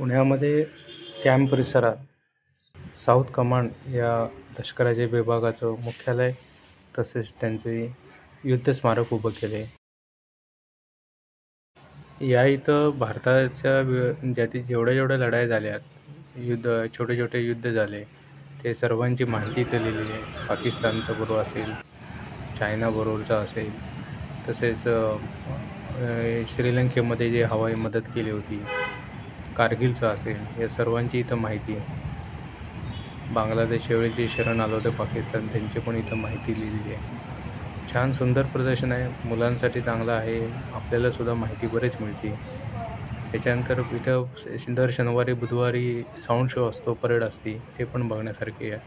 पुण्यामध्ये कॅम्प परिसरात south command या लष्कराच्या विभागाचं मुख्यालय तसेच त्यांचे युद्ध स्मारक उभं केले. या इथं भारताच्या जेवढ्या जेवढ्या लढाया झाल्या, छोटे छोटे युद्ध झाले, ते सर्वांची माहिती इथं लिहिलेली आहे. पाकिस्तानचा बरोबर असेल, चायना बरोबरचा असेल, तसेच श्रीलंकेमध्ये जे हवाई मदत केली होती, कारगिलचं असेल, या सर्वांची इथं माहिती आहे. बांगलादेशच्या वेळी जे शरण आलं होतं पाकिस्तान, त्यांची पण इथं माहिती लिहिलेली आहे. छान सुंदर प्रदर्शन आहे, मुलांसाठी चांगलं आहे, आपल्यालासुद्धा माहिती बरीच मिळते. त्याच्यानंतर इथं दर शनिवारी बुधवारी साऊंड शो असतो, परेड असते, ते पण बघण्यासारखे आहे.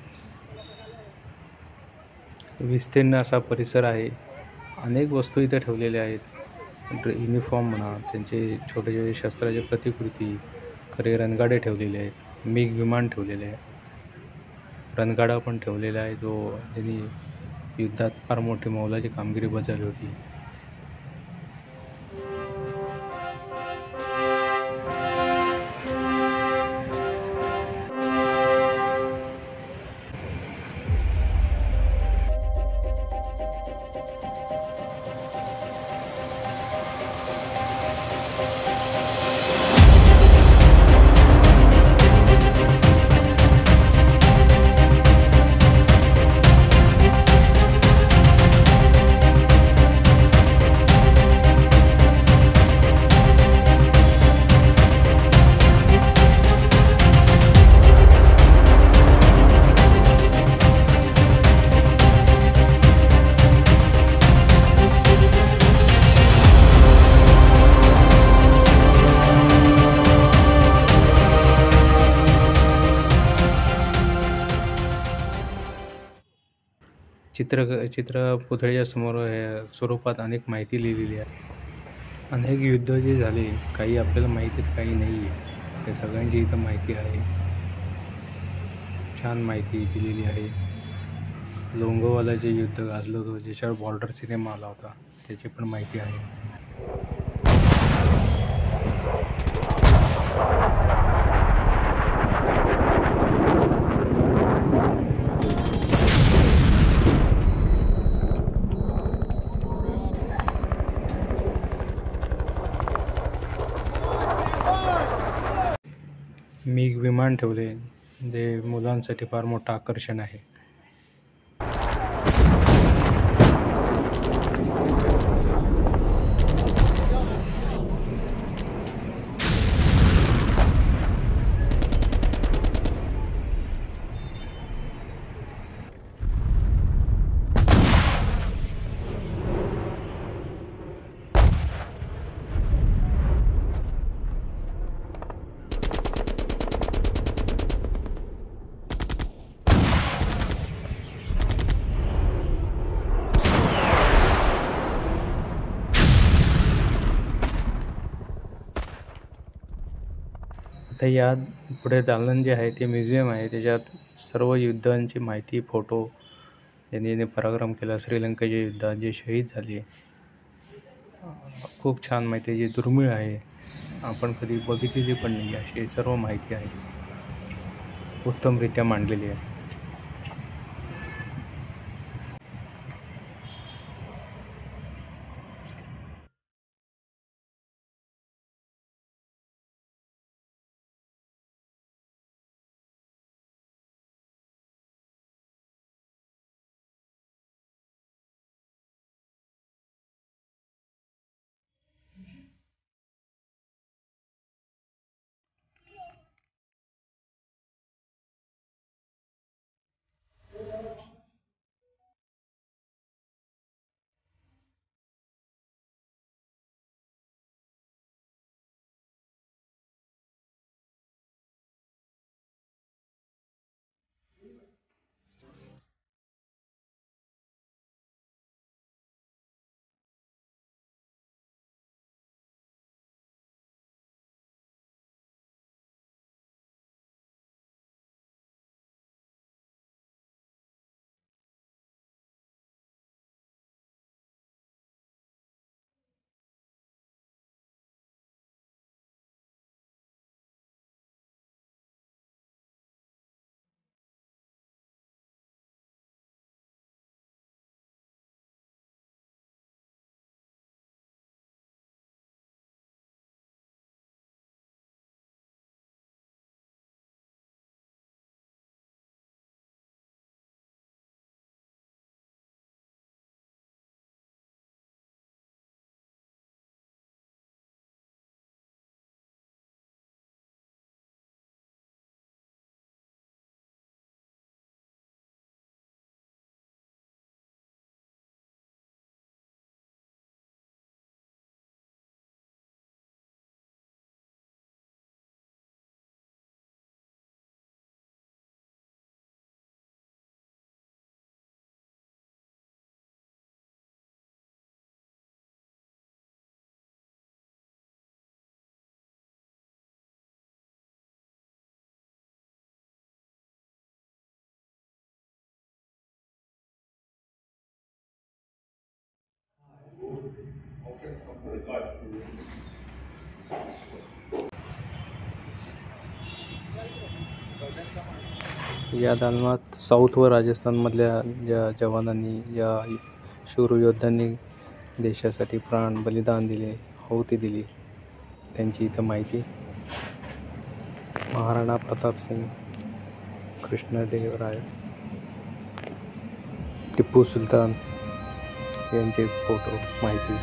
विस्तीर्ण असा परिसर आहे. अनेक वस्तू इथे ठेवलेल्या आहेत. युनिफॉर्म म्हणा, त्यांचे छोटे छोटे शस्त्राचे प्रतिकृती, खरे रणगाडे ठेवलेले आहेत, मिग विमान ठेवलेले आहे, रणगाडा पण ठेवलेला आहे, जो त्यांनी युद्धात फार मोठी मोलाची कामगिरी बजावली होती. चित्रपुतळ्याच्या समोर स्वरूपात अनेक माहिती लिहिलेली आहे. अनेक युद्ध जे झाले, काही आपल्याला माहिती आहेत, काही नाही आहे. त्या सगळ्यांची इथं माहिती आहे. छान माहिती दिलेली आहे. लोंगोवाला जे युद्ध गाजलं होतं, ज्याच्यावर बॉर्डर सिनेमा आला होता, त्याची पण माहिती आहे. मिग विमान ठेवले, जे मुलांसाठी फार मोठं आकर्षण आहे. आता या पुढे दालन जे आहे ते म्युझियम आहे. त्याच्यात सर्व युद्धांची माहिती, फोटो, ज्यांनी पराक्रम केला, श्रीलंकेच्या युद्धात जे शहीद झाले, खूप छान माहिती आहे, जी दुर्मिळ आहे, आपण कधी बघितलेली पण नाही, अशी सर्व माहिती आहे, उत्तमरित्या मांडलेली आहे. या दालनात साऊथ व राजस्थानमधल्या ज्या जवानांनी, ज्या शूर योद्ध्यांनी देशासाठी प्राण बलिदान दिले, आहुती दिली, त्यांची इथं माहिती. महाराणा प्रताप सिंग, कृष्णदेवराय, टिपू सुलतान यांचे फोटो, माहिती.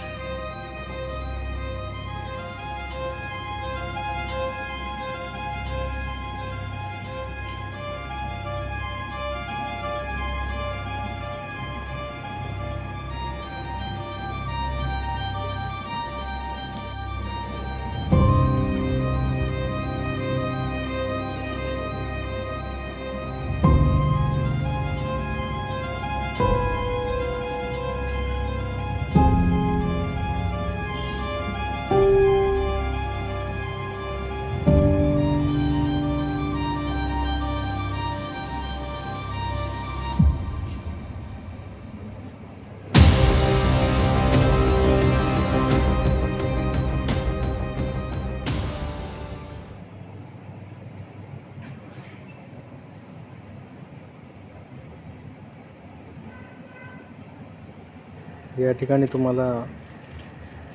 या ठिकाणी तुम्हाला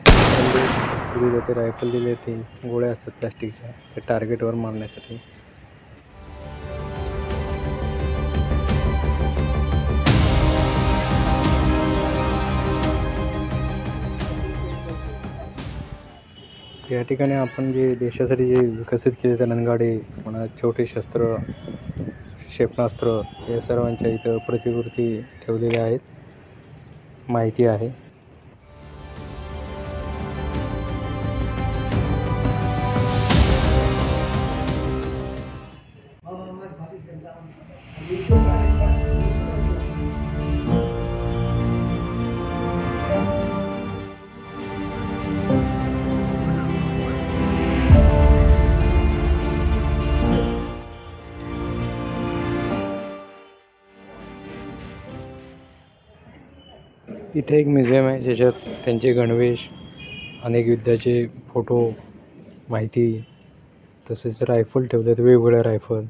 दिली जाते, रायफल दिली जाते, गोळ्या असतात प्लास्टिकच्या, ते टार्गेटवर मारण्यासाठी. या ठिकाणी आपण जे देशासाठी जे विकसित केलेले रणगाडे म्हणा, छोटे शस्त्र, क्षेपणास्त्र, या सर्वांच्या इथं प्रतिकृती ठेवलेल्या आहेत, माहिती आहे. इथे एक म्युझियम आहे ज्याच्यात त्यांचे गणवेश, अनेक युद्धाचे फोटो, माहिती, तसेच रायफल ठेवलेत, वेगवेगळ्या रायफल.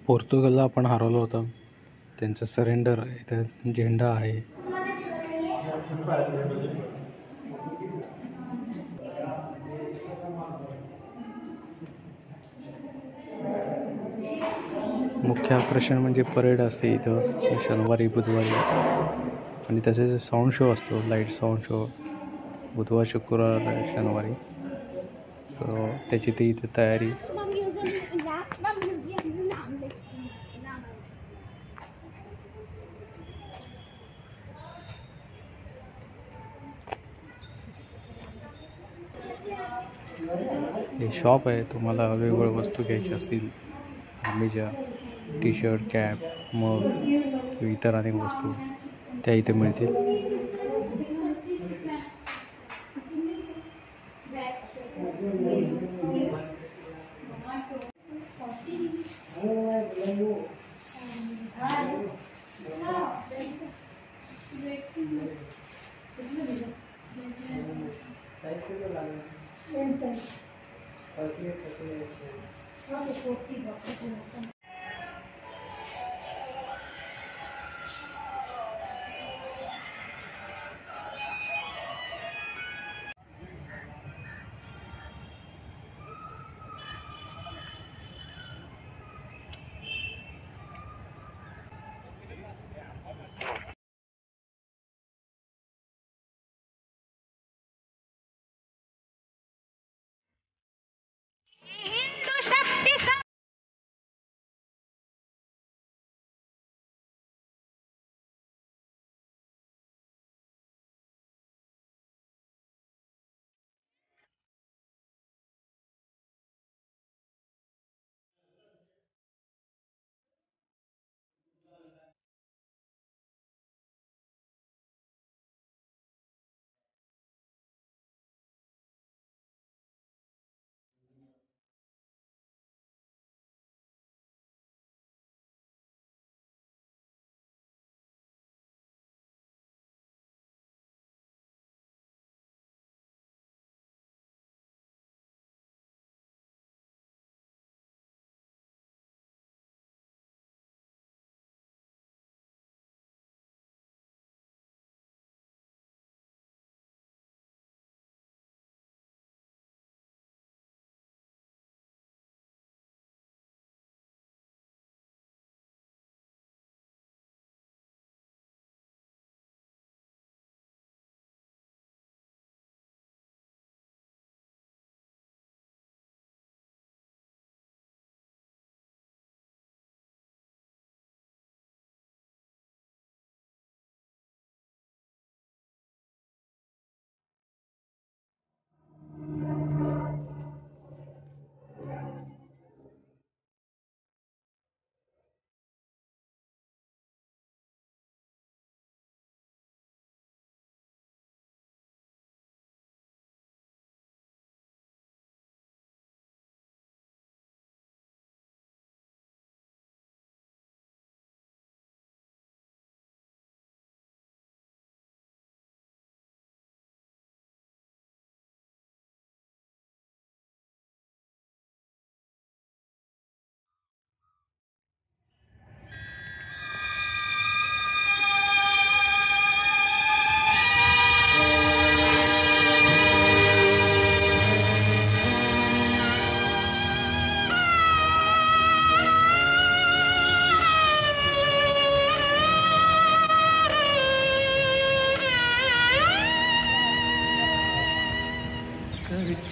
पोर्तुगालला आपण हरवलं होतं, त्यांचं सरेंडर, इथं झेंडा आहे. मुख्य आकर्षण म्हणजे परेड असते इथं शनिवारी, बुधवारी, आणि तसेच साऊंड शो असतो, लाईट साऊंड शो, बुधवार, शुक्रवार, शनिवारी. त्याची ती इथे तयारी. हे शॉप आहे, तुम्हाला वेगवेगळ्या वस्तू घ्यायच्या असतील, आर्मीच्या टी शर्ट, कॅप, मग किंवा इतर अनेक वस्तू त्या इथे मिळतील.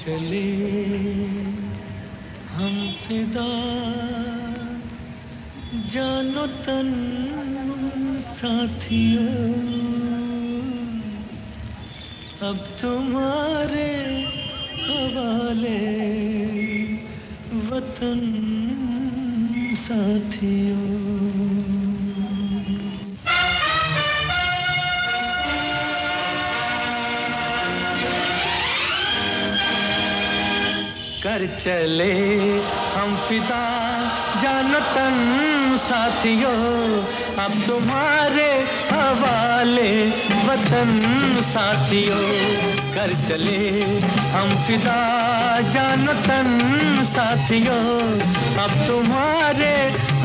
चले हम फिदा जानो तन साथियों, अब तुम्हारे हवाले वतन साथियों। कर चले हम फिदा जानो तन साथियों, अब तुम्हारे हवाले वतन साथियों। कर चले हम फिदा जानो तन साथियों, अब तुम्हारे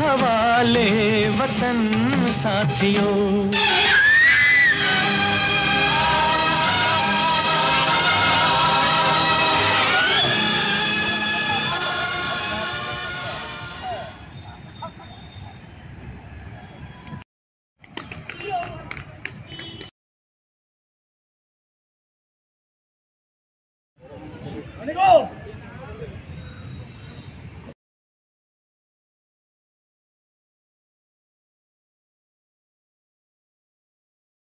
हवाले वतन साथियों। Go!